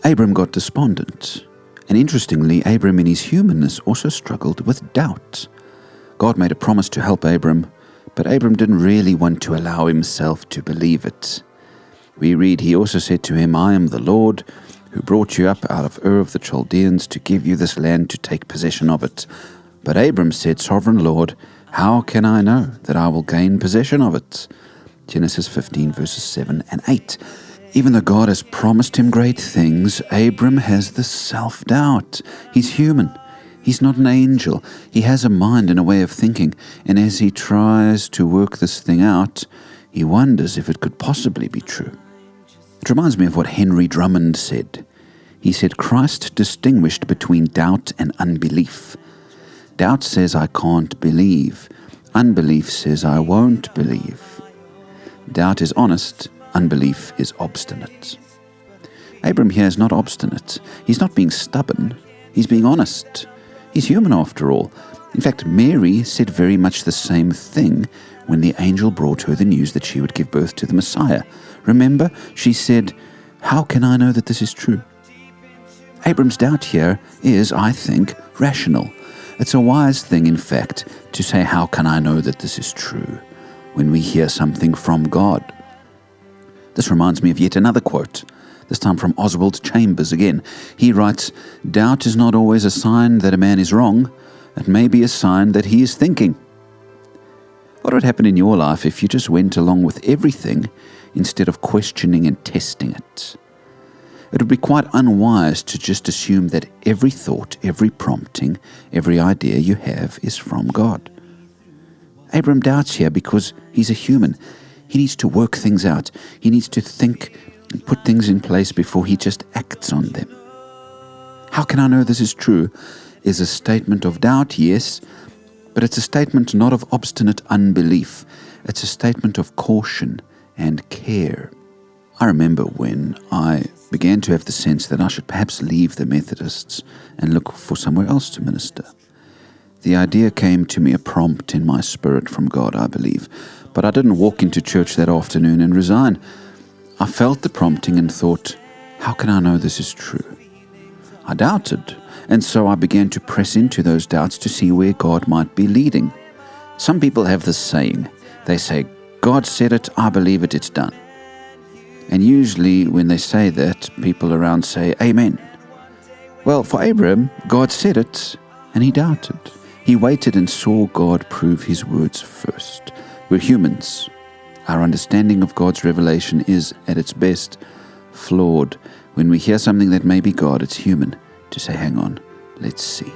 Abram got despondent. And interestingly, Abram in his humanness also struggled with doubt. God made a promise to help Abram, but Abram didn't really want to allow himself to believe it. We read, he also said to him, I am the Lord who brought you up out of Ur of the Chaldeans to give you this land to take possession of it. But Abram said, Sovereign Lord, how can I know that I will gain possession of it? Genesis 15 verses 7 and 8. Even though God has promised him great things, Abram has this self-doubt. He's human. He's not an angel. He has a mind and a way of thinking, and as he tries to work this thing out, he wonders if it could possibly be true. It reminds me of what Henry Drummond said. He said, Christ distinguished between doubt and unbelief. Doubt says, I can't believe. Unbelief says, I won't believe. Doubt is honest. Unbelief is obstinate. Abram here is not obstinate. He's not being stubborn. He's being honest. He's human after all. In fact, Mary said very much the same thing when the angel brought her the news that she would give birth to the Messiah. Remember, she said, How can I know that this is true? Abram's doubt here is, I think, rational. It's a wise thing, in fact, to say, How can I know that this is true? When we hear something from God. This reminds me of yet another quote, this time from Oswald Chambers again. He writes, Doubt is not always a sign that a man is wrong. It may be a sign that he is thinking. What would happen in your life if you just went along with everything instead of questioning and testing it? It would be quite unwise to just assume that every thought, every prompting, every idea you have is from God. Abram doubts here because he's a human. He needs to work things out. He needs to think and put things in place before he just acts on them. How can I know this is true? Is a statement of doubt, yes, but it's a statement not of obstinate unbelief. It's a statement of caution and care. I remember when I began to have the sense that I should perhaps leave the Methodists and look for somewhere else to minister. The idea came to me a prompt in my spirit from God, I believe, but I didn't walk into church that afternoon and resign. I felt the prompting and thought, how can I know this is true? I doubted, and so I began to press into those doubts to see where God might be leading. Some people have this saying. They say, God said it, I believe it, it's done. And usually when they say that, people around say, Amen. Well, for Abram, God said it, and he doubted. He waited and saw God prove his words first. We're humans. Our understanding of God's revelation is, at its best, flawed. When we hear something that may be God, it's human to say, hang on, let's see.